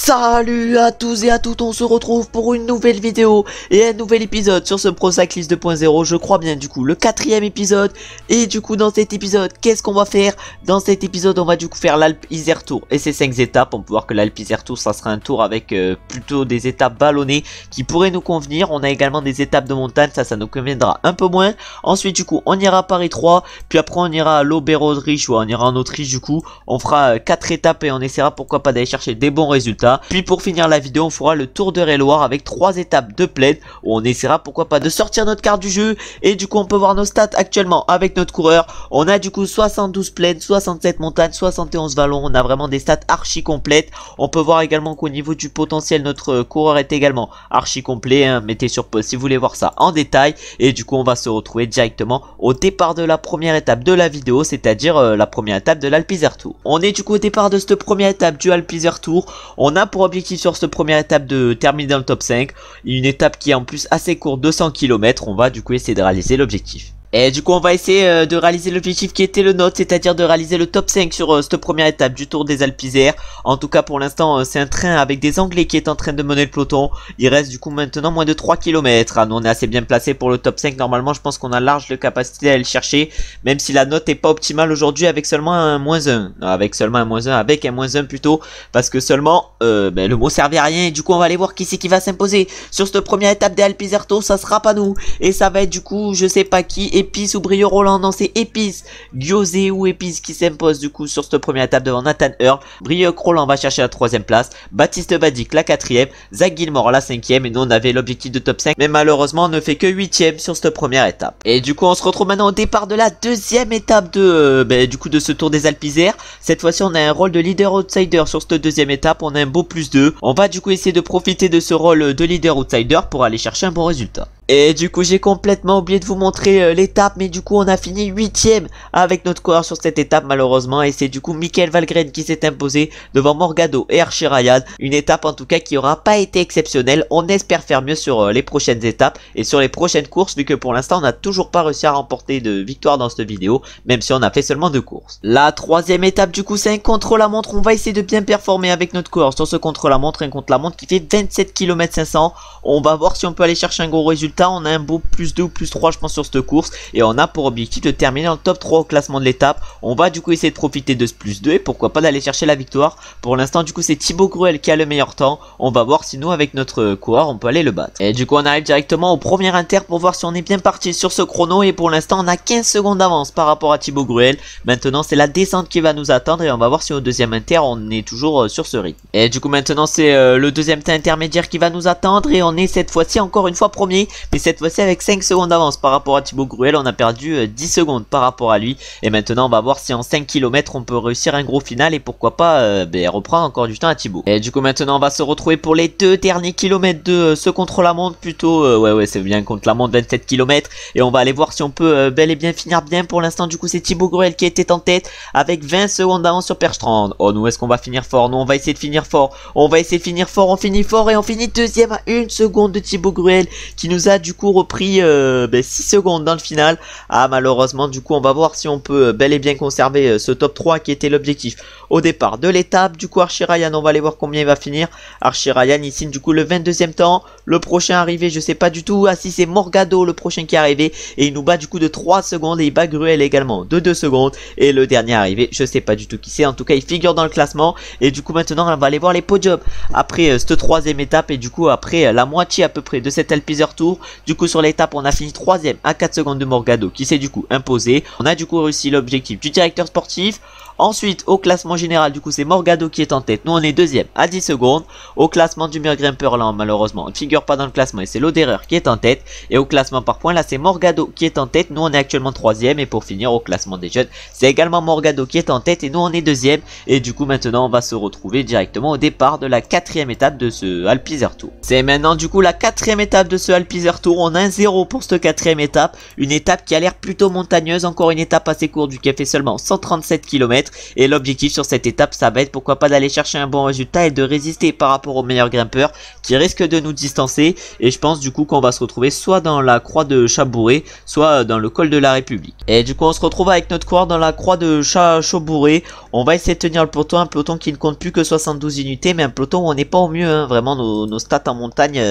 Salut à tous et à toutes, on se retrouve pour une nouvelle vidéo et un nouvel épisode sur ce Pro Cyclist 2.0, je crois bien du coup le 4e épisode. Et du coup dans cet épisode, qu'est-ce qu'on va faire? Dans cet épisode on va du coup faire l'Alpe Isère Tour et ses 5 étapes. On peut voir que l'Alpe Isère Tour ça sera un tour avec plutôt des étapes vallonnées qui pourraient nous convenir. On a également des étapes de montagne, ça nous conviendra un peu moins. Ensuite du coup on ira à Paris 3, puis après on ira à l'Oberautriche ou on ira en Autriche du coup. On fera 4 étapes et on essaiera pourquoi pas d'aller chercher des bons résultats. Puis pour finir la vidéo on fera le Tour de Réloir avec 3 étapes de plaid où on essaiera pourquoi pas de sortir notre carte du jeu. Et du coup on peut voir nos stats actuellement avec notre coureur. On a du coup 72 plaid, 67 montagnes, 71 vallons. On a vraiment des stats archi complètes. On peut voir également qu'au niveau du potentiel notre coureur est également archi complet, hein. Mettez sur pause si vous voulez voir ça en détail. Et du coup on va se retrouver directement au départ de la première étape de la vidéo, c'est-à-dire la première étape de l'Alpe Isère Tour. On est du coup au départ de cette première étape du Alpe Isère Tour. On a pour objectif sur cette première étape de terminer dans le top 5. Une étape qui est en plus assez courte, 200 km. On va du coup essayer de réaliser l'objectif. Et du coup on va essayer de réaliser l'objectif qui était le nôtre, c'est-à-dire de réaliser le top 5 sur cette première étape du Tour des Alpes Isère. En tout cas pour l'instant c'est un train avec des Anglais qui est en train de mener le peloton. Il reste du coup maintenant moins de 3 km. Nous on est assez bien placé pour le top 5. Normalement je pense qu'on a large de capacité à le chercher. Même si la note est pas optimale aujourd'hui avec seulement un -1. Avec seulement un -1, avec un -1 plutôt. Parce que seulement le mot servait à rien. Et du coup on va aller voir qui c'est qui va s'imposer. Sur cette première étape des Alpes Isère Tour ça sera pas nous. Et ça va être du coup je sais pas qui. Épice ou Brio Roland, non c'est Épice, Gyosé ou Épice qui s'impose du coup sur cette première étape devant Nathan Earl. Brio Roland va chercher la 3ème place, Baptiste Badic la 4ème, Zach Gilmore la 5ème et nous on avait l'objectif de top 5 mais malheureusement on ne fait que 8ème sur cette première étape. Et du coup on se retrouve maintenant au départ de la 2ème étape de du coup de ce Tour des Alpes Isère. Cette fois-ci on a un rôle de leader outsider sur cette 2ème étape, on a un beau +2. On va du coup essayer de profiter de ce rôle de leader outsider pour aller chercher un bon résultat. Et du coup j'ai complètement oublié de vous montrer l'étape, mais du coup on a fini 8ème avec notre coureur sur cette étape malheureusement. Et c'est du coup Michael Valgren qui s'est imposé devant Morgado et Archie Ryan. Une étape en tout cas qui aura pas été exceptionnelle. On espère faire mieux sur les prochaines étapes et sur les prochaines courses, vu que pour l'instant on n'a toujours pas réussi à remporter de victoire dans cette vidéo, même si on a fait seulement 2 courses. La 3ème étape du coup c'est un contre-la-montre. On va essayer de bien performer avec notre coureur sur ce contre-la-montre, un contre-la-montre qui fait 27 km 500. On va voir si on peut aller chercher un gros résultat. On a un beau +2 ou +3 je pense sur cette course et on a pour objectif de terminer dans le top 3 au classement de l'étape. On va du coup essayer de profiter de ce +2 et pourquoi pas d'aller chercher la victoire. Pour l'instant du coup c'est Thibaut Gruel qui a le meilleur temps. On va voir si nous avec notre coureur on peut aller le battre. Et du coup on arrive directement au premier inter pour voir si on est bien parti sur ce chrono. Et pour l'instant on a 15 secondes d'avance par rapport à Thibaut Gruel. Maintenant c'est la descente qui va nous attendre et on va voir si au deuxième inter on est toujours sur ce rythme. Et du coup maintenant c'est le deuxième temps intermédiaire qui va nous attendre et on est cette fois-ci encore une fois premier, mais cette fois-ci avec 5 secondes d'avance par rapport à Thibaut Gruel. On a perdu 10 secondes par rapport à lui. Et maintenant on va voir si en 5 km on peut réussir un gros final et pourquoi pas reprendre encore du temps à Thibaut. Et du coup maintenant on va se retrouver pour les 2 derniers kilomètres de ce contre-la-montre plutôt. Ouais c'est bien contre-la-montre, 27 km. Et on va aller voir si on peut bel et bien finir bien. Pour l'instant du coup c'est Thibaut Gruel qui était en tête avec 20 secondes d'avance sur Perstrand. Oh nous est-ce qu'on va finir fort? Nous on va essayer de finir fort. On va essayer de finir fort, on finit fort et on finit deuxième à 1 seconde de Thibaut Gruel qui nous a du coup repris 6 secondes dans le final. Malheureusement du coup on va voir si on peut bel et bien conserver ce top 3 qui était l'objectif au départ de l'étape. Du coup Archie Ryan on va aller voir combien il va finir. Archie Ryan il signe du coup le 22e temps. Le prochain arrivé je sais pas du tout. Si c'est Morgado le prochain qui est arrivé et il nous bat du coup de 3 secondes et il bat Gruel également de 2 secondes. Et le dernier arrivé je sais pas du tout qui c'est, en tout cas il figure dans le classement. Et du coup maintenant on va aller voir les podiums après cette 3ème étape et du coup après la moitié à peu près de cette Alpe Isère Tour. Du coup sur l'étape on a fini 3ème à 4 secondes de Morgado qui s'est du coup imposé. On a du coup réussi l'objectif du directeur sportif. Ensuite au classement général du coup c'est Morgado qui est en tête. Nous on est 2ème à 10 secondes. Au classement du meilleur grimpeur là malheureusement on ne figure pas dans le classement et c'est Loderer qui est en tête. Et au classement par points là c'est Morgado qui est en tête. Nous on est actuellement 3ème. Et pour finir au classement des jeunes c'est également Morgado qui est en tête et nous on est 2ème. Et du coup maintenant on va se retrouver directement au départ de la 4ème étape de ce Alpe Isère Tour. C'est maintenant du coup la 4ème étape de ce Alpe Isère Tour. On a un 0 pour cette 4ème étape. Une étape qui a l'air plutôt montagneuse. Encore une étape assez courte du qui a fait seulement 137 km. km. Et l'objectif sur cette étape, ça va être pourquoi pas d'aller chercher un bon résultat et de résister par rapport aux meilleurs grimpeurs qui risquent de nous distancer. Et je pense du coup qu'on va se retrouver soit dans la croix de Chabouré, soit dans le col de la République. Et du coup on se retrouve avec notre coureur dans la croix de Chabouré. On va essayer de tenir le peloton, un peloton qui ne compte plus que 72 unités, mais un peloton où on n'est pas au mieux, hein. Vraiment nos stats en montagne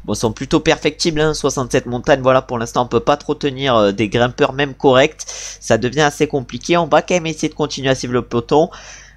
bon, sont plutôt perfectibles, hein. 67 montagnes, voilà, pour l'instant on peut pas trop tenir des grimpeurs même corrects, ça devient assez compliqué. On va quand même essayer de continuer à suivre le peloton,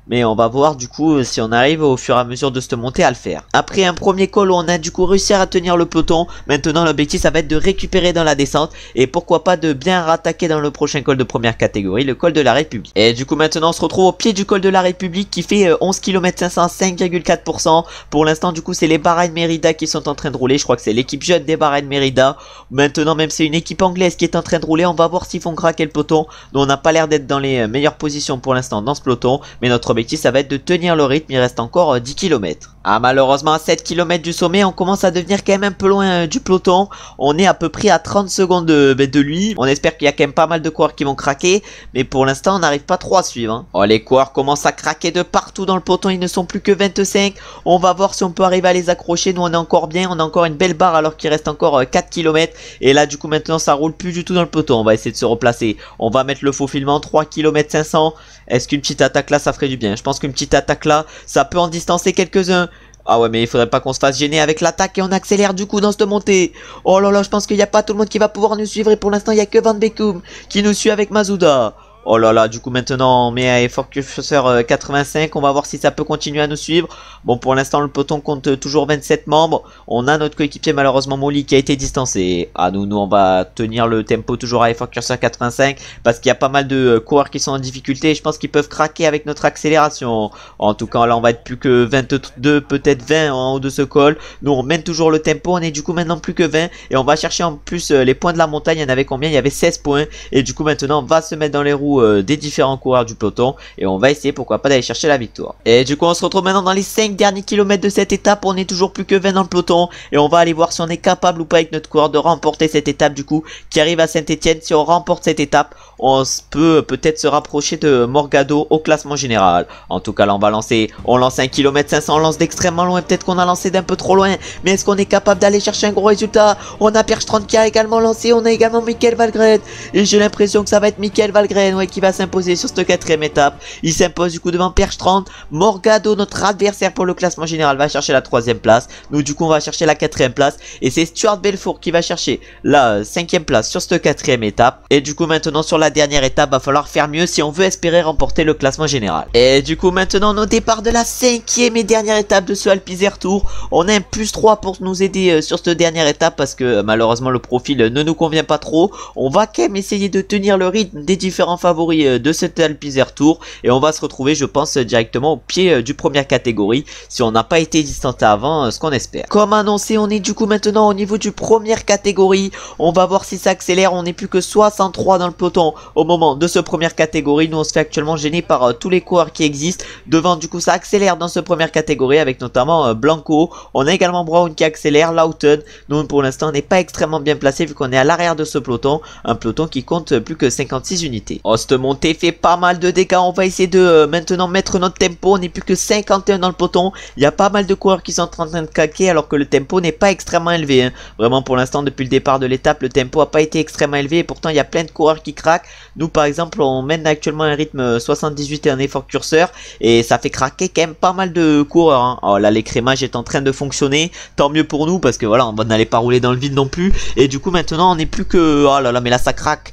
mais on va voir du coup si on arrive au fur et à mesure de cette montée à le faire. Après un premier col où on a du coup réussi à tenir le peloton, maintenant l'objectif ça va être de récupérer dans la descente et pourquoi pas de bien rattaquer dans le prochain col de première catégorie, le col de la République. Et du coup maintenant on se retrouve au pied du col de la République qui fait 11 km 500, 5,4%. Pour l'instant du coup c'est les Bahreïn Merida qui sont en train de rouler, je crois que c'est l'équipe jeune des Bahreïn Merida. Maintenant même c'est une équipe anglaise qui est en train de rouler, on va voir s'ils font craquer le peloton. Nous on n'a pas l'air d'être dans les meilleures positions pour l'instant dans ce peloton, mais notre objectif ça va être de tenir le rythme, il reste encore 10 km. Ah, malheureusement à 7 km du sommet on commence à devenir quand même un peu loin du peloton. On est à peu près à 30 secondes de lui. On espère qu'il y a quand même pas mal de coureurs qui vont craquer, mais pour l'instant on n'arrive pas trop à suivre, hein. Oh, les coureurs commencent à craquer de partout dans le peloton, ils ne sont plus que 25. On va voir si on peut arriver à les accrocher. Nous on est encore bien, on a encore une belle barre alors qu'il reste encore 4 km. Et là du coup maintenant ça roule plus du tout dans le peloton. On va essayer de se replacer, on va mettre le faufilement, 3 km 500. Est-ce qu'une petite attaque là ça ferait du bien? Je pense qu'une petite attaque là ça peut en distancer quelques-uns. Ah ouais, mais il faudrait pas qu'on se fasse gêner avec l'attaque et on accélère du coup dans cette montée. Oh là là, je pense qu'il n'y a pas tout le monde qui va pouvoir nous suivre et pour l'instant il n'y a que Van Beekum qui nous suit avec Mazouda. Oh là là, du coup maintenant on met à Effort Curseur 85, on va voir si ça peut continuer à nous suivre. Bon, pour l'instant le peloton compte toujours 27 membres. On a notre coéquipier malheureusement Molly qui a été distancé. Ah, nous on va tenir le tempo toujours à Effort Curseur 85 parce qu'il y a pas mal de coureurs qui sont en difficulté et je pense qu'ils peuvent craquer avec notre accélération. En tout cas là on va être plus que 22, peut-être 20 en haut de ce col. Nous on mène toujours le tempo, on est du coup maintenant plus que 20 et on va chercher en plus les points de la montagne. Il y en avait combien? Il y avait 16 points et du coup maintenant on va se mettre dans les roues des différents coureurs du peloton et on va essayer pourquoi pas d'aller chercher la victoire. Et du coup on se retrouve maintenant dans les 5 derniers kilomètres de cette étape. On est toujours plus que 20 dans le peloton et on va aller voir si on est capable ou pas avec notre coureur de remporter cette étape du coup qui arrive à Saint-Etienne. Si on remporte cette étape on peut peut-être se rapprocher de Morgado au classement général. En tout cas là on va lancer, on lance 1 km 500, on lance d'extrêmement loin, peut-être qu'on a lancé d'un peu trop loin, mais est-ce qu'on est capable d'aller chercher un gros résultat? On a Perche 30 qui a également lancé, on a également Michael Valgren et j'ai l'impression que ça va être Michael Valgren, ouais, qui va s'imposer sur cette 4ème étape. Il s'impose du coup devant Perche 30. Morgado, notre adversaire pour le classement général, va chercher la 3ème place. Nous du coup on va chercher la 4ème place et c'est Stuart Belfour qui va chercher la 5ème place sur cette 4ème étape. Et du coup maintenant sur la dernière étape va falloir faire mieux si on veut espérer remporter le classement général. Et du coup maintenant au départ de la 5ème et dernière étape de ce Alpizer Tour, on a un +3 pour nous aider sur cette dernière étape parce que malheureusement le profil ne nous convient pas trop. On va quand même essayer de tenir le rythme des différents favoris de cet Alpizer Tour et on va se retrouver je pense directement au pied du première catégorie si on n'a pas été distanté avant, ce qu'on espère. Comme annoncé on est du coup maintenant au niveau du première catégorie. On va voir si ça accélère, on n'est plus que 63 dans le peloton au moment de ce première catégorie. Nous on se fait actuellement gêner par tous les coureurs qui existent devant. Du coup ça accélère dans ce première catégorie avec notamment Blanco. On a également Brown qui accélère, Lauten. Nous pour l'instant on n'est pas extrêmement bien placé vu qu'on est à l'arrière de ce peloton, un peloton qui compte plus que 56 unités. Oh, cette montée fait pas mal de dégâts. On va essayer de maintenant mettre notre tempo. On n'est plus que 51 dans le peloton. Il y a pas mal de coureurs qui sont en train de craquer alors que le tempo n'est pas extrêmement élevé, hein. Vraiment pour l'instant depuis le départ de l'étape le tempo a pas été extrêmement élevé et pourtant il y a plein de coureurs qui craquent. Nous par exemple on mène actuellement un rythme 78 et un effort curseur et ça fait craquer quand même pas mal de coureurs, hein. Oh là l'écrémage est en train de fonctionner, tant mieux pour nous parce que voilà on n'allait pas rouler dans le vide non plus. Et du coup maintenant on n'est plus que, oh là là mais là ça craque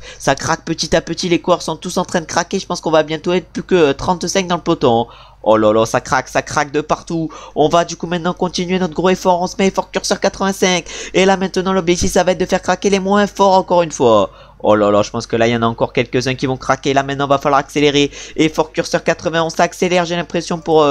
petit à petit, les coureurs sont tous en train de craquer. Je pense qu'on va bientôt être plus que 35 dans le peloton. Oh là là, ça craque de partout. On va du coup maintenant continuer notre gros effort. On se met effort curseur 85. Et là maintenant l'objectif ça va être de faire craquer les moins forts encore une fois. Oh là là, je pense que là il y en a encore quelques-uns qui vont craquer. Là maintenant va falloir accélérer. Effort curseur 91, ça accélère j'ai l'impression pour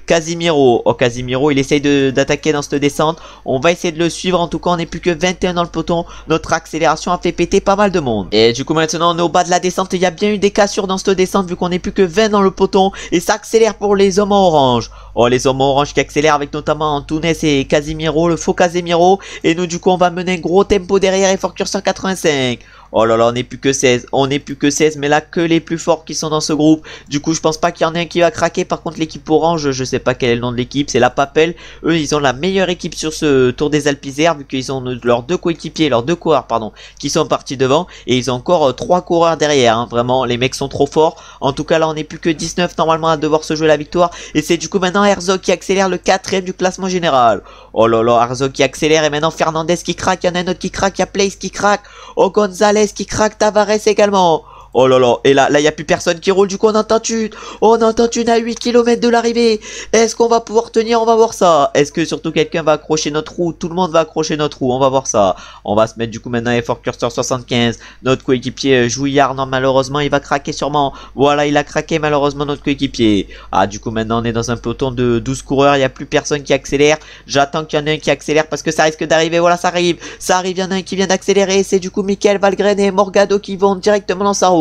Casimiro. Oh Casimiro il essaye d'attaquer dans cette descente. On va essayer de le suivre. En tout cas on n'est plus que 21 dans le peloton. Notre accélération a fait péter pas mal de monde. Et du coup maintenant on est au bas de la descente. Il y a bien eu des cassures dans cette descente vu qu'on n'est plus que 20 dans le peloton. Et ça accélère pour les hommes en orange. Oh les hommes en orange qui accélèrent avec notamment Antunes et Casimiro, le faux Casimiro. Et nous du coup on va mener un gros tempo derrière effort curseur 85. Oh là là, on n'est plus que 16. On n'est plus que 16, mais là que les plus forts qui sont dans ce groupe. Du coup, je pense pas qu'il y en ait un qui va craquer. Par contre, l'équipe orange, je sais pas quel est le nom de l'équipe, c'est la Papel. Eux, ils ont la meilleure équipe sur ce Tour des Alpes Isère, vu qu'ils ont leurs deux coéquipiers, leurs deux coureurs, pardon, qui sont partis devant. Et ils ont encore 3 coureurs derrière, hein. Vraiment, les mecs sont trop forts. En tout cas, là, on n'est plus que 19 normalement à devoir se jouer la victoire. Et c'est du coup maintenant Herzog qui accélère, le 4ème du classement général. Oh là là, Herzog qui accélère et maintenant Fernandez qui craque. Il y en a un autre qui craque, il y a Place qui craque. Oh, Gonzalez qui craque, Tavares également. Oh là là, et là, il n'y a plus personne qui roule, du coup on entend une à 8 km de l'arrivée. Est-ce qu'on va pouvoir tenir? On va voir ça. Est-ce que surtout quelqu'un va accrocher notre roue? Tout le monde va accrocher notre roue, on va voir ça. On va se mettre du coup maintenant Effort Cursor 75. Notre coéquipier Jouillard, non malheureusement il va craquer sûrement. Voilà, il a craqué malheureusement notre coéquipier. Ah, du coup maintenant on est dans un peloton de 12 coureurs, il n'y a plus personne qui accélère. J'attends qu'il y en ait un qui accélère parce que ça risque d'arriver. Voilà, ça arrive, il y en a un qui vient d'accélérer. C'est du coup Michael Valgren et Morgado qui vont directement dans sa roue.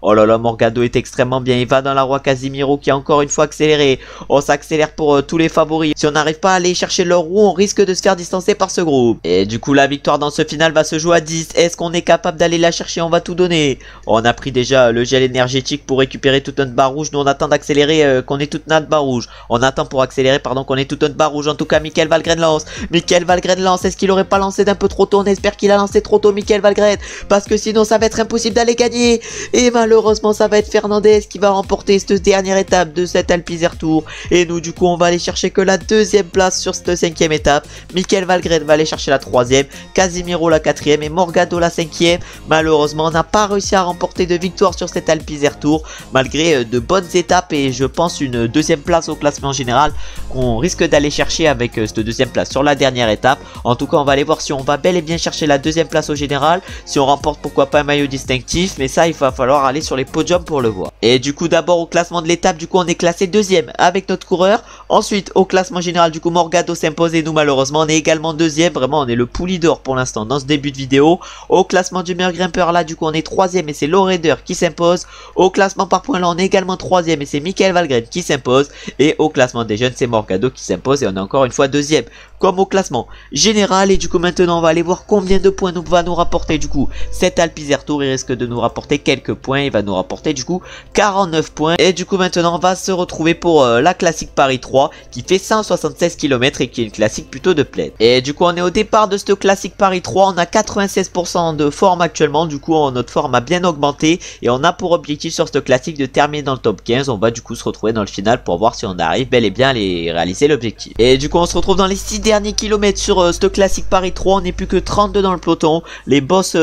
Oh là là, Morgado est extrêmement bien. Il va dans la Roi Casimiro qui a encore une fois accéléré. Oh, ça accélère pour tous les favoris. Si on n'arrive pas à aller chercher leur roue, on risque de se faire distancer par ce groupe. Et du coup, la victoire dans ce final va se jouer à 10. Est-ce qu'on est capable d'aller la chercher? On va tout donner. Oh, on a pris déjà le gel énergétique pour récupérer toute notre barre rouge. Nous, on attend d'accélérer qu'on ait toute notre barre rouge. On attend pour accélérer, pardon, qu'on ait toute notre barre rouge. En tout cas, Michael Valgren lance. Michael Valgren lance. Est-ce qu'il aurait pas lancé d'un peu trop tôt? On espère qu'il a lancé trop tôt, Michael Valgren. Parce que sinon, ça va être impossible d'aller gagner. Et malheureusement ça va être Fernandez qui va remporter cette dernière étape de cette Alpes Isère Tour. Et nous du coup on va aller chercher que la 2ème place sur cette 5ème étape. Michael Valgren va aller chercher la 3ème, Casimiro la 4ème et Morgado la 5ème. Malheureusement on n'a pas réussi à remporter de victoire sur cette Alpes Isère Tour, malgré de bonnes étapes et je pense une 2ème place au classement général qu'on risque d'aller chercher avec cette 2ème place sur la dernière étape. En tout cas on va aller voir si on va bel et bien chercher la 2ème place au général, si on remporte pourquoi pas un maillot distinctif, mais ça il va falloir aller sur les podiums pour le voir. Et du coup d'abord au classement de l'étape, du coup on est classé 2ème avec notre coureur. Ensuite au classement général, du coup Morgado s'impose et nous malheureusement on est également 2ème. Vraiment on est le poulie d'or pour l'instant dans ce début de vidéo. Au classement du meilleur grimpeur là du coup on est 3ème et c'est Loreder qui s'impose. Au classement par points là on est également 3ème et c'est Michael Valgren qui s'impose. Et au classement des jeunes c'est Morgado qui s'impose et on est encore une fois 2ème comme au classement général. Et du coup maintenant on va aller voir combien de points va nous rapporter du coup cette Alpes Isère Tour. Il risque de nous rapporter quelques points, il va nous rapporter du coup 49 points. Et du coup maintenant on va se retrouver pour la classique Paris 3 qui fait 176 km et qui est une classique plutôt de plaine. Et du coup on est au départ de cette classique Paris 3, on a 96% de forme actuellement. Du coup notre forme a bien augmenté et on a pour objectif sur cette classique de terminer dans le top 15. On va du coup se retrouver dans le final pour voir si on arrive bel et bien à réaliser l'objectif. Et du coup on se retrouve dans les 6 derniers kilomètres sur cette classique Paris 3. On n'est plus que 32 dans le peloton. Les boss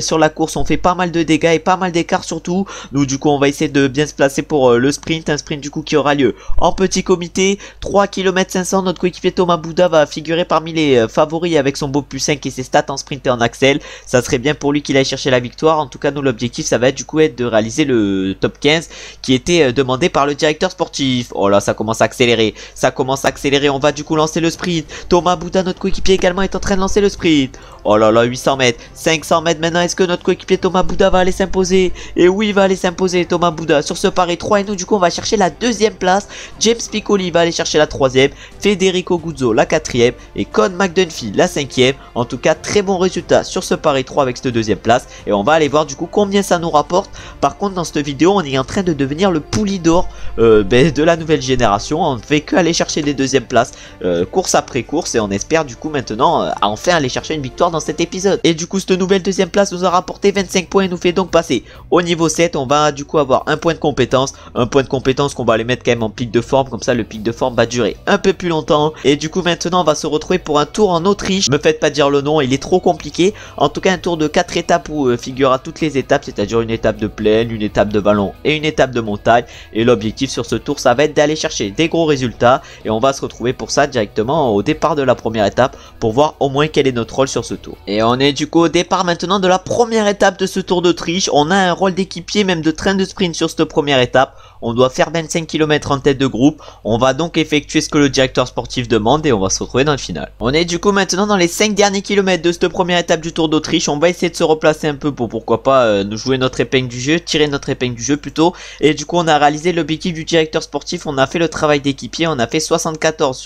sur la course ont fait pas mal de dégâts et pas mal d'écart surtout. Nous du coup on va essayer de bien se placer pour le sprint, un sprint du coup qui aura lieu en petit comité. 3 km 500, notre coéquipier Thomas Bouda va figurer parmi les favoris avec son beau plus 5 et ses stats en sprint et en accel. Ça serait bien pour lui qu'il aille chercher la victoire. En tout cas nous l'objectif ça va être du coup de réaliser le top 15 qui était demandé par le directeur sportif. Oh là ça commence à accélérer, on va du coup lancer le sprint. Thomas Bouda notre coéquipier également est en train de lancer le sprint. Oh là là, 800 mètres, 500 mètres maintenant. Est-ce que notre coéquipier Thomas Bouda va aller s'imposer? Et oui, il va aller s'imposer Thomas Bouda sur ce Paris 3. Et nous du coup on va chercher la 2ème place. James Piccoli va aller chercher la 3ème, Federico Guzzo la 4ème et Con McDunphy la 5ème. En tout cas très bon résultat sur ce Paris 3 avec cette 2ème place. Et on va aller voir du coup combien ça nous rapporte. Par contre dans cette vidéo on est en train de devenir le poulie d'or de la nouvelle génération. On ne fait que aller chercher des 2ème places course après course. Et on espère du coup maintenant enfin aller chercher une victoire dans cet épisode. Et du coup cette nouvelle 2ème place nous a rapporté 25 points et nous fait donc passer au niveau 7. On va du coup avoir un point de compétence qu'on va aller mettre quand même en pic de forme, comme ça le pic de forme va durer un peu plus longtemps. Et du coup maintenant on va se retrouver pour un tour en Autriche. Me faites pas dire le nom, il est trop compliqué. En tout cas un tour de 4 étapes où figurera toutes les étapes, c'est-à-dire une étape de plaine, une étape de vallon et une étape de montagne. Et l'objectif sur ce tour ça va être d'aller chercher des gros résultats. Et on va se retrouver pour ça directement au départ de la première étape pour voir au moins quel est notre rôle sur ce tour. Et on est du coup au départ maintenant de la première étape de ce tour d'Autriche. On a un rôle d'équipier, même de train de sprint sur cette première étape. On doit faire 25 km en tête de groupe. On va donc effectuer ce que le directeur sportif demande et on va se retrouver dans le final. On est du coup maintenant dans les 5 derniers kilomètres de cette première étape du Tour d'Autriche. On va essayer de se replacer un peu pour pourquoi pas nous jouer notre épingle du jeu, tirer notre épingle du jeu plutôt. Et du coup on a réalisé l'objectif du directeur sportif. On a fait le travail d'équipier. On a fait 74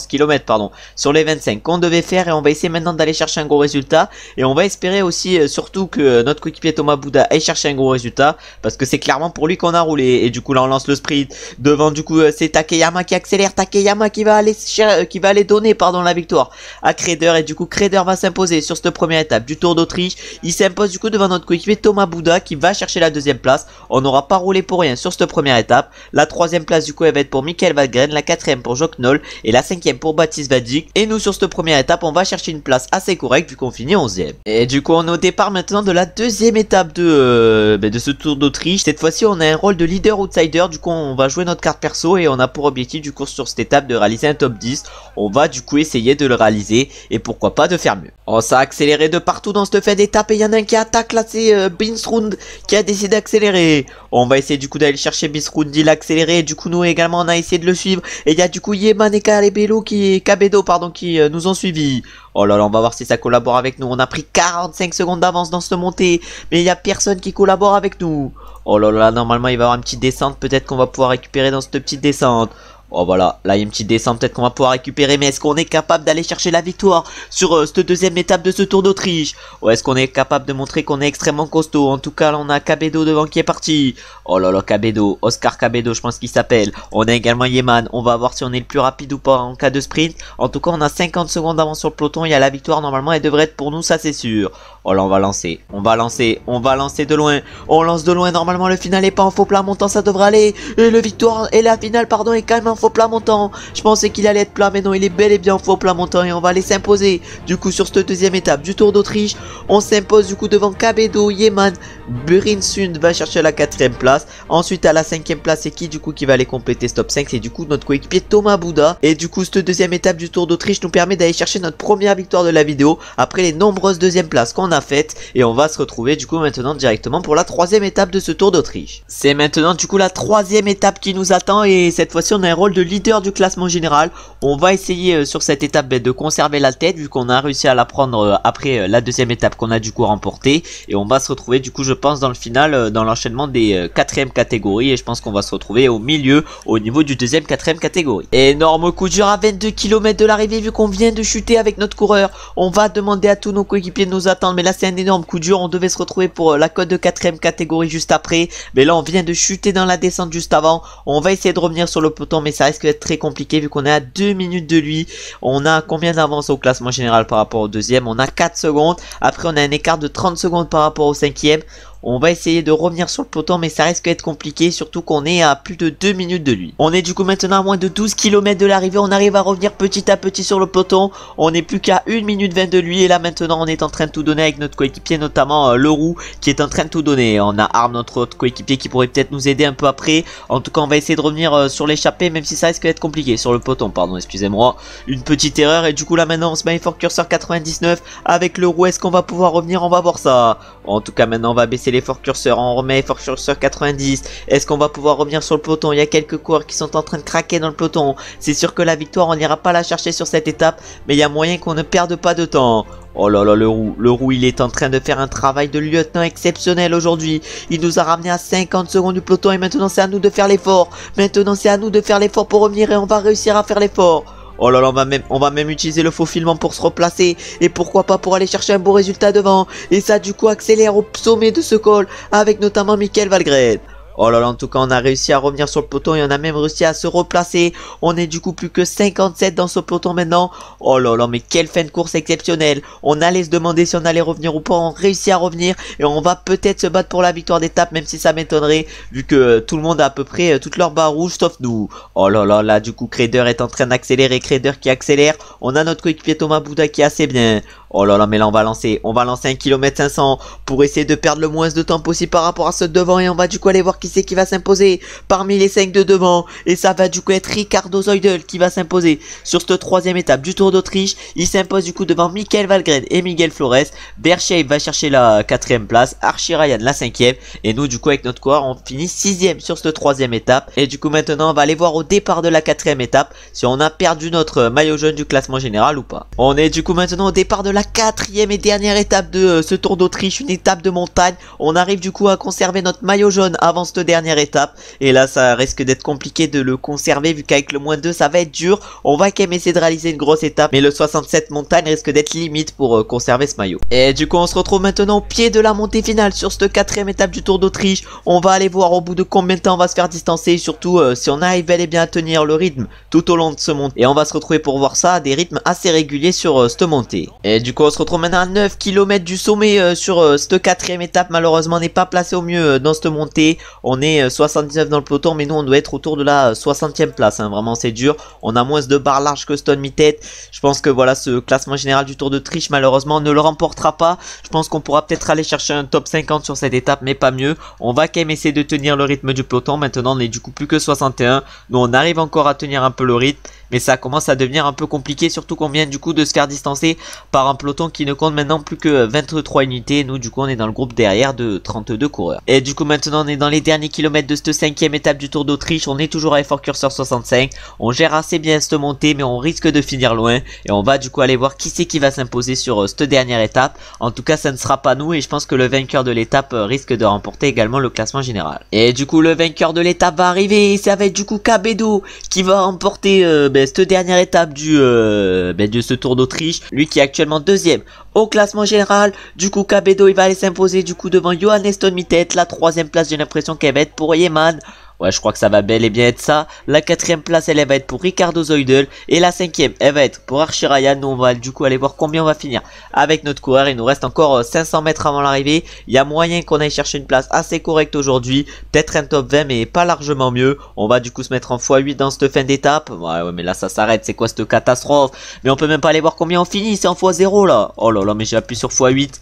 km pardon, sur les 25 qu'on devait faire. Et on va essayer maintenant d'aller chercher un gros résultat. Et on va espérer aussi surtout que notre coéquipier Thomas Bouda aille chercher un gros résultat. Parce que c'est clairement pour lui qu'on a roulé. Et du coup là on lance le sprint. Devant du coup c'est Takeyama qui accélère. Takeyama qui va aller donner la victoire à Kreder. Et du coup Kreder va s'imposer sur cette première étape du Tour d'Autriche. Il s'impose du coup devant notre coéquipier Thomas Bouda qui va chercher la deuxième place. On n'aura pas roulé pour rien sur cette première étape. La troisième place du coup elle va être pour Michael Valgren, la quatrième pour Jock Knoll et la cinquième pour Baptiste Vadik. Et nous sur cette première étape on va chercher une place assez correcte vu qu'on finit 11e. Et du coup on est au départ maintenant de la deuxième étape de ce Tour d'Autriche. Cette fois-ci on a un rôle de leader outsider. Du coup on va jouer notre carte perso et on a pour objectif du coup sur cette étape de réaliser un top 10. On va du coup essayer de le réaliser et pourquoi pas de faire mieux. Oh, ça a accéléré de partout dans cette fin d'étape et il y en a un qui attaque là, c'est Binsrund qui a décidé d'accélérer. On va essayer du coup d'aller chercher Binsrund, il a accéléré et du coup nous également on a essayé de le suivre et il y a du coup Yeman et Kabedo qui nous ont suivis. Oh là là, on va voir si ça collabore avec nous. On a pris 45 secondes d'avance dans cette montée mais il n'y a personne qui collabore avec nous. Oh là là, normalement il va y avoir une petite descente, peut-être qu'on va pouvoir récupérer dans cette petite descente. Oh voilà, là il y a une petite descente, peut-être qu'on va pouvoir récupérer, mais est-ce qu'on est capable d'aller chercher la victoire sur cette deuxième étape de ce Tour d'Autriche? Ou est-ce qu'on est capable de montrer qu'on est extrêmement costaud? En tout cas là on a Kabedo devant qui est parti. Oh là là, Kabedo, Oscar Kabedo je pense qu'il s'appelle. On a également Yeman, on va voir si on est le plus rapide ou pas en cas de sprint. En tout cas on a 50 secondes d'avance sur le peloton, il y a la victoire normalement, elle devrait être pour nous, ça c'est sûr. Oh là on va lancer de loin, on lance de loin, normalement le final est pas en faux plat montant, ça devrait aller. Et le victoire, et la finale pardon est quand même en faux plat montant. Je pensais qu'il allait être plat mais non, il est bel et bien en faux plat montant et on va aller s'imposer du coup sur cette deuxième étape du Tour d'Autriche. On s'impose du coup devant Kabedo, Yeman, Burinsund va chercher la 4ème place. Ensuite à la 5ème place c'est qui du coup qui va aller compléter ce top 5? C'est du coup notre coéquipier Thomas Bouda. Et du coup cette deuxième étape du Tour d'Autriche nous permet d'aller chercher notre première victoire de la vidéo après les nombreuses deuxièmes places qu'on a faites. Et on va se retrouver du coup maintenant directement pour la troisième étape de ce Tour d'Autriche. C'est maintenant du coup la troisième étape qui nous attend et cette fois-ci on a un rôle de leader du classement général. On va essayer sur cette étape de conserver la tête vu qu'on a réussi à la prendre après la deuxième étape qu'on a du coup remportée. Et on va se retrouver du coup je pense dans le final dans l'enchaînement des 4e catégories et je pense qu'on va se retrouver au milieu au niveau du 2e 4e catégorie. Énorme coup dur à 22 km de l'arrivée vu qu'on vient de chuter avec notre coureur. On va demander à tous nos coéquipiers de nous attendre mais là c'est un énorme coup dur. On devait se retrouver pour la cote de 4e catégorie juste après mais là on vient de chuter dans la descente juste avant. On va essayer de revenir sur le peloton mais ça risque d'être très compliqué vu qu'on est à 2 minutes de lui. On a combien d'avance au classement général par rapport au deuxième? On a 4 secondes. Après on a un écart de 30 secondes par rapport au 5e. On va essayer de revenir sur le peloton mais ça risque d'être compliqué surtout qu'on est à plus de 2 minutes de lui. On est du coup maintenant à moins de 12 km de l'arrivée. On arrive à revenir petit à petit sur le peloton. On n'est plus qu'à 1 minute 20 de lui et là maintenant on est en train de tout donner avec notre coéquipier notamment Leroux qui est en train de tout donner. On a Arm notre autre coéquipier qui pourrait peut-être nous aider un peu après. En tout cas on va essayer de revenir sur l'échappée même si ça risque d'être compliqué sur le peloton pardon excusez-moi. Une petite erreur et du coup là maintenant on se met fort curseur 99 avec Leroux. Est-ce qu'on va pouvoir revenir? On va voir ça. En tout cas maintenant on va baisser l'effort curseur, on remet effort curseur 90. Est-ce qu'on va pouvoir revenir sur le peloton? Il y a quelques coureurs qui sont en train de craquer dans le peloton. C'est sûr que la victoire on n'ira pas la chercher sur cette étape mais il y a moyen qu'on ne perde pas de temps. Oh là là, Leroux il est en train de faire un travail de lieutenant exceptionnel aujourd'hui. Il nous a ramené à 50 secondes du peloton et maintenant c'est à nous de faire l'effort. Maintenant c'est à nous de faire l'effort pour revenir et on va réussir à faire l'effort. Oh là là, on va même utiliser le faufilement pour se replacer. Et pourquoi pas pour aller chercher un beau résultat devant. Et ça du coup accélère au sommet de ce col avec notamment Michael Valgren. Oh là là, en tout cas on a réussi à revenir sur le peloton et on a même réussi à se replacer. On est du coup plus que 57 dans ce peloton maintenant. Oh là là, mais quelle fin de course exceptionnelle. On allait se demander si on allait revenir ou pas. On réussit à revenir et on va peut-être se battre pour la victoire d'étape même si ça m'étonnerait vu que tout le monde a à peu près toute leur barre rouge sauf nous. Oh là là, là du coup Kreder est en train d'accélérer, Kreder qui accélère. On a notre coéquipier Thomas Bouda qui est assez bien. Oh là là, mais là on va lancer 1 km 500 pour essayer de perdre le moins de temps possible par rapport à ceux de devant. Et on va du coup aller voir qui c'est qui va s'imposer parmi les 5 de devant. Et ça va du coup être Ricardo Zeudel qui va s'imposer sur cette troisième étape du Tour d'Autriche. Il s'impose du coup devant Michael Valgren et Miguel Flores. Berchey va chercher la 4ème place, Archie Ryan la 5ème. Et nous du coup avec notre coureur on finit 6ème sur cette troisième étape. Et du coup maintenant on va aller voir au départ de la 4ème étape si on a perdu notre maillot jaune du classement général ou pas. On est du coup maintenant au départ de la 4ème et dernière étape de ce Tour d'Autriche, une étape de montagne. On arrive du coup à conserver notre maillot jaune avant cette dernière étape. Et là ça risque d'être compliqué de le conserver vu qu'avec le -2 ça va être dur. On va quand même essayer de réaliser une grosse étape, mais le 67 montagne risque d'être limite pour conserver ce maillot. Et du coup on se retrouve maintenant au pied de la montée finale sur cette 4ème étape du Tour d'Autriche. On va aller voir au bout de combien de temps on va se faire distancer, et surtout si on arrive bel et bien à tenir le rythme tout au long de ce montée. Et on va se retrouver pour voir ça à des rythmes assez réguliers sur cette montée. Et du coup on se retrouve maintenant à 9 km du sommet sur cette 4ème étape. Malheureusement on n'est pas placé au mieux dans cette montée. On est 79 dans le peloton, mais nous on doit être autour de la 60ème place, hein. Vraiment c'est dur. On a moins de barres larges que Stone Mittet. Je pense que voilà, ce classement général du Tour d'Autriche malheureusement ne le remportera pas. Je pense qu'on pourra peut-être aller chercher un top 50 sur cette étape, mais pas mieux. On va quand même essayer de tenir le rythme du peloton. Maintenant on est du coup plus que 61. Nous on arrive encore à tenir un peu le rythme, mais ça commence à devenir un peu compliqué, surtout qu'on vient du coup de se faire distancer par un peloton qui ne compte maintenant plus que 23 unités. Nous du coup on est dans le groupe derrière de 32 coureurs. Et du coup maintenant on est dans les derniers kilomètres de cette 5ème étape du Tour d'Autriche. On est toujours à effort curseur 65. On gère assez bien cette montée, mais on risque de finir loin. Et on va du coup aller voir qui c'est qui va s'imposer sur cette dernière étape. En tout cas ça ne sera pas nous, et je pense que le vainqueur de l'étape risque de remporter également le classement général. Et du coup le vainqueur de l'étape va arriver, et ça va être du coup Cabedo qui va remporter cette dernière étape de ce Tour d'Autriche. Lui qui est actuellement 2ème au classement général. Du coup Cabedo il va aller s'imposer du coup devant Johannes Stone Mittet. La 3ème place, j'ai l'impression qu'elle va être pour Yeman. Ouais, je crois que ça va bel et bien être ça. La 4ème place, elle va être pour Ricardo Zeudel. Et la 5ème, elle va être pour Archie Ryan. Nous, on va du coup aller voir combien on va finir avec notre coureur. Il nous reste encore 500 mètres avant l'arrivée. Il y a moyen qu'on aille chercher une place assez correcte aujourd'hui. Peut-être un top 20, mais pas largement mieux. On va du coup se mettre en x8 dans cette fin d'étape. Ouais, mais là, ça s'arrête. C'est quoi cette catastrophe? Mais on peut même pas aller voir combien on finit. C'est en x0 là. Oh là là, mais j'ai appuyé sur x8.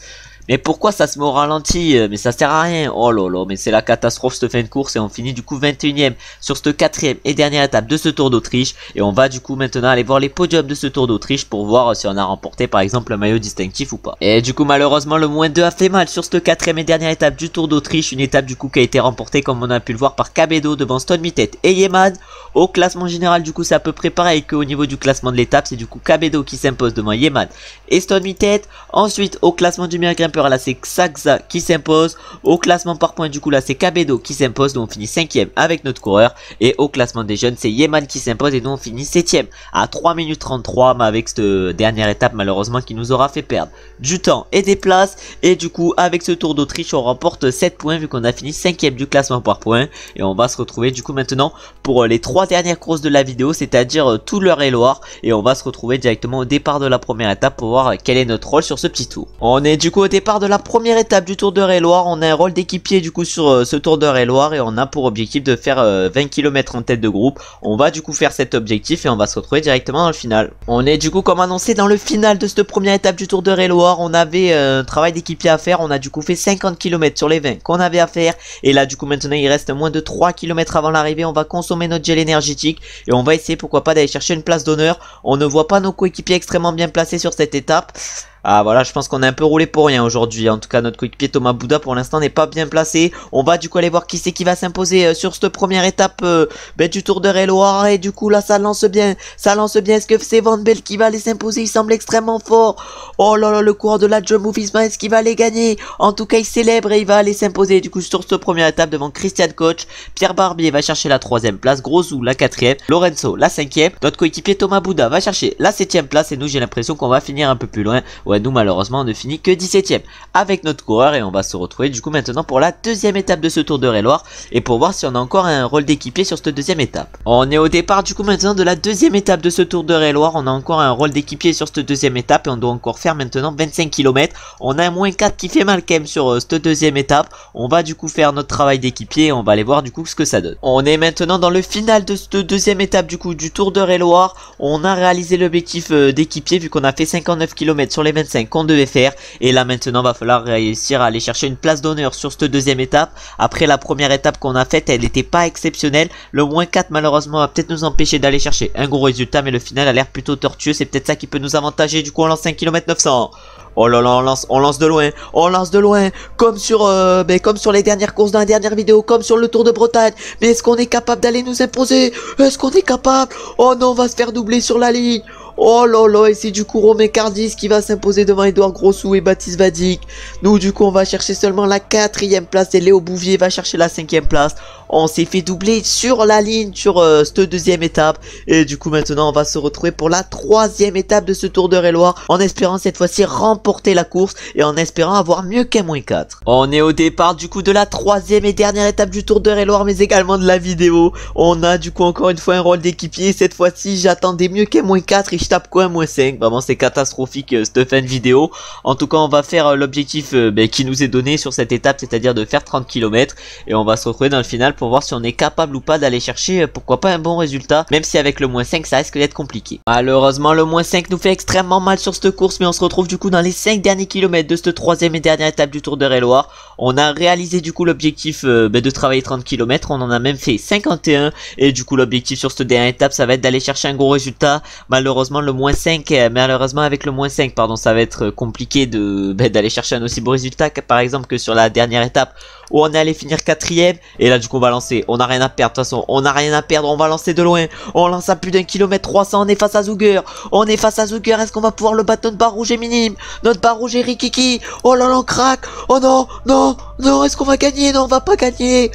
Mais pourquoi ça se met au ralenti? Mais ça sert à rien. Oh là là, mais c'est la catastrophe cette fin de course. Et on finit du coup 21ème sur cette 4ème et dernière étape de ce Tour d'Autriche. Et on va du coup maintenant aller voir les podiums de ce Tour d'Autriche pour voir si on a remporté par exemple le maillot distinctif ou pas. Et du coup malheureusement le -2 a fait mal sur cette 4ème et dernière étape du Tour d'Autriche. Une étape du coup qui a été remportée comme on a pu le voir par Cabedo devant Stone Mittet et Yeman. Au classement général du coup c'est à peu près pareil qu'au niveau du classement de l'étape. C'est du coup Cabedo qui s'impose devant Yeman et Stone Mittet. Ensuite au classement du meilleur grimpeur, là c'est Xaxa qui s'impose. Au classement par points du coup là c'est Cabedo qui s'impose. Nous on finit 5ème avec notre coureur. Et au classement des jeunes c'est Yeman qui s'impose. Et nous on finit 7ème à 3 minutes 33. Mais avec cette dernière étape malheureusement qui nous aura fait perdre du temps et des places. Et du coup avec ce Tour d'Autriche on remporte 7 points vu qu'on a fini 5ème du classement par points. Et on va se retrouver du coup maintenant pour les 3 dernières courses de la vidéo, c'est-à-dire tout l'Eure-et-Loir. Et on va se retrouver directement au départ de la première étape pour voir quel est notre rôle sur ce petit tour. On est du coup au départ de la première étape du Tour d'Eure-et-Loir. On a un rôle d'équipier du coup sur ce Tour d'Eure-et-Loir, et on a pour objectif de faire 20 km en tête de groupe. On va du coup faire cet objectif et on va se retrouver directement dans le final. On est du coup comme annoncé dans le final de cette première étape du Tour d'Eure-et-Loir. On avait un travail d'équipier à faire. On a du coup fait 50 km sur les 20 qu'on avait à faire. Et là du coup maintenant il reste moins de 3 km avant l'arrivée. On va consommer notre gel énergétique et on va essayer pourquoi pas d'aller chercher une place d'honneur. On ne voit pas nos coéquipiers extrêmement bien placés sur cette étape. Ah voilà, je pense qu'on a un peu roulé pour rien aujourd'hui. En tout cas notre coéquipier Thomas Bouda pour l'instant n'est pas bien placé. On va du coup aller voir qui c'est qui va s'imposer sur cette première étape du Tour d'Eure-et-Loir. Et du coup là ça lance bien. Ça lance bien. Est-ce que c'est Van Belle qui va aller s'imposer? Il semble extrêmement fort. Oh là là, le coureur de la Jumbo-Visma, est-ce qu'il va aller gagner? En tout cas il célèbre et il va aller s'imposer du coup sur cette première étape devant Christian Koch. Pierre Barbier va chercher la 3ème place. Grosou la 4ème. Lorenzo la 5ème. Notre coéquipier Thomas Bouda va chercher la 7ème place. Et nous j'ai l'impression qu'on va finir un peu plus loin. Ouais, nous malheureusement on ne finit que 17ème avec notre coureur. Et on va se retrouver du coup maintenant pour la deuxième étape de ce Tour d'Eure-et-Loir, et pour voir si on a encore un rôle d'équipier sur cette deuxième étape. On est au départ du coup maintenant de la deuxième étape de ce Tour d'Eure-et-Loir. On a encore un rôle d'équipier sur cette deuxième étape et on doit encore faire maintenant 25 km. On a un -4 qui fait mal quand même sur cette deuxième étape. On va du coup faire notre travail d'équipier et on va aller voir du coup ce que ça donne. On est maintenant dans le final de cette deuxième étape du coup du Tour d'Eure-et-Loir. On a réalisé l'objectif d'équipier vu qu'on a fait 59 km sur les 25 qu'on devait faire. Et là maintenant va falloir réussir à aller chercher une place d'honneur sur cette deuxième étape. Après la première étape qu'on a faite, elle n'était pas exceptionnelle. Le moins 4 malheureusement va peut-être nous empêcher d'aller chercher un gros résultat, mais le final a l'air plutôt tortueux. C'est peut-être ça qui peut nous avantager. Du coup on lance 5 km 900. Oh là là, on lance de loin, comme sur les dernières courses dans la dernière vidéo, comme sur le Tour de Bretagne. Mais est-ce qu'on est capable d'aller nous imposer? Est-ce qu'on est capable? Oh non, on va se faire doubler sur la ligne. Oh là là, et c'est du coup Romain Cardis qui va s'imposer devant Edouard Grossou et Baptiste Vadik. Nous du coup on va chercher seulement la 4e place et Léo Bouvier va chercher la 5e place. On s'est fait doubler sur la ligne sur cette deuxième étape. Et du coup maintenant on va se retrouver pour la 3e étape de ce Tour d'Eure-et-Loir, en espérant cette fois-ci remporter la course et en espérant avoir mieux qu'un -4. On est au départ du coup de la 3e et dernière étape du Tour d'Eure-et-Loir, mais également de la vidéo. On a du coup encore une fois un rôle d'équipier. Cette fois-ci j'attendais mieux qu'un -4 et je tape quoi un -5. Vraiment c'est catastrophique cette fin de vidéo. En tout cas on va faire l'objectif qui nous est donné sur cette étape, c'est-à-dire de faire 30 km. Et on va se retrouver dans le final pour voir si on est capable ou pas d'aller chercher pourquoi pas un bon résultat, même si avec le -5 ça risque d'être compliqué. Malheureusement le -5 nous fait extrêmement mal sur cette course, mais on se retrouve du coup dans les 5 derniers kilomètres de cette 3e et dernière étape du Tour d'Eure-et-Loir. On a réalisé du coup l'objectif de travailler 30 km, on en a même fait 51 et du coup l'objectif sur cette dernière étape ça va être d'aller chercher un gros résultat. Malheureusement le malheureusement avec le -5 pardon, ça va être compliqué d'aller chercher un aussi beau résultat que, par exemple que sur la dernière étape où on est allé finir 4e. Et là du coup on va lancer, on n'a rien à perdre de toute façon, on n'a rien à perdre, on va lancer de loin, on lance à plus d'1 km 300, on est face à Zuger, est-ce qu'on va pouvoir le battre? Notre barre rouge est minime, notre barre rouge est rikiki, oh là là on craque, oh non, non, non, est-ce qu'on va gagner? Non, on va pas gagner.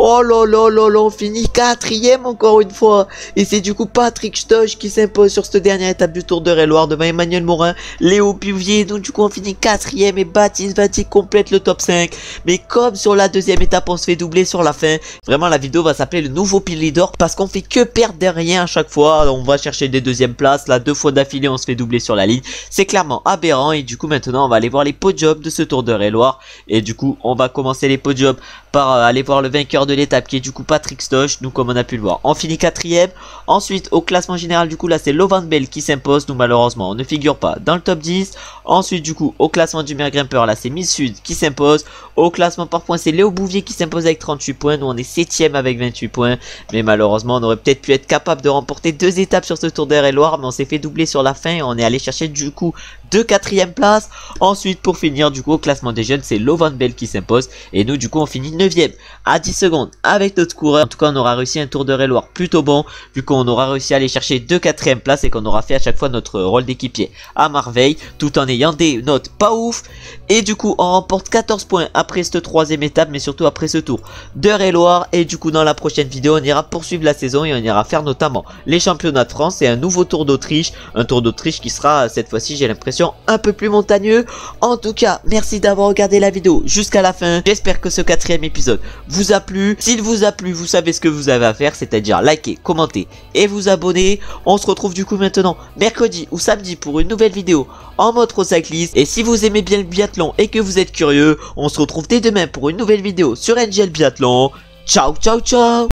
Oh là là là là, on finit 4e encore une fois. Et c'est du coup Patrick Stoch qui s'impose sur cette dernière étape du Tour d'Eure-et-Loir devant Emmanuel Morin, Léo Bouvier. Donc du coup on finit 4e et Baptiste Vadik complète le top 5. Mais comme sur la deuxième étape on se fait doubler sur la fin, vraiment la vidéo va s'appeler le nouveau pilier d'or parce qu'on fait que perdre derrière à chaque fois. On va chercher des deuxièmes places, là 2 fois d'affilée on se fait doubler sur la ligne. C'est clairement aberrant et du coup maintenant on va aller voir les podiums de ce Tour d'Eure-et-Loir. Et du coup on va commencer les podiums par aller voir le vainqueur de l'étape qui est du coup Patrick Stoch. Nous comme on a pu le voir on finit 4e. Ensuite au classement général du coup là c'est Lovan Bell qui s'impose. Nous malheureusement on ne figure pas dans le top 10. Ensuite du coup au classement du meilleur grimpeur là c'est Miss Sud qui s'impose. Au classement par points c'est Léo Bouvier qui s'impose avec 38 points. Nous on est 7e avec 28 points. Mais malheureusement on aurait peut-être pu être capable de remporter 2 étapes sur ce Tour d'Eure-et-Loir, mais on s'est fait doubler sur la fin et on est allé chercher du coup 2 4e places. Ensuite pour finir du coup au classement des jeunes c'est Lovan Bell qui s'impose. Et nous du coup on finit 9e à 10 secondes avec notre coureur. En tout cas on aura réussi un Tour d'Eure-et-Loir plutôt bon, vu qu'on aura réussi à aller chercher 2 4e places et qu'on aura fait à chaque fois notre rôle d'équipier à merveille, tout en ayant des notes pas ouf. Et du coup on remporte 14 points après cette 3e étape, mais surtout après ce Tour d'Eure-et-Loir. Et du coup dans la prochaine vidéo on ira poursuivre la saison et on ira faire notamment les championnats de France et un nouveau Tour d'Autriche. Un Tour d'Autriche qui sera cette fois-ci j'ai l'impression un peu plus montagneux. En tout cas merci d'avoir regardé la vidéo jusqu'à la fin. J'espère que ce 4e épisode vous a plu. S'il vous a plu, vous savez ce que vous avez à faire, c'est-à-dire liker, commenter et vous abonner. On se retrouve du coup maintenant mercredi ou samedi pour une nouvelle vidéo en mode pro cycliste. Et si vous aimez bien le biathlon et que vous êtes curieux, on se retrouve dès demain pour une nouvelle vidéo sur Angel Biathlon. Ciao ciao ciao.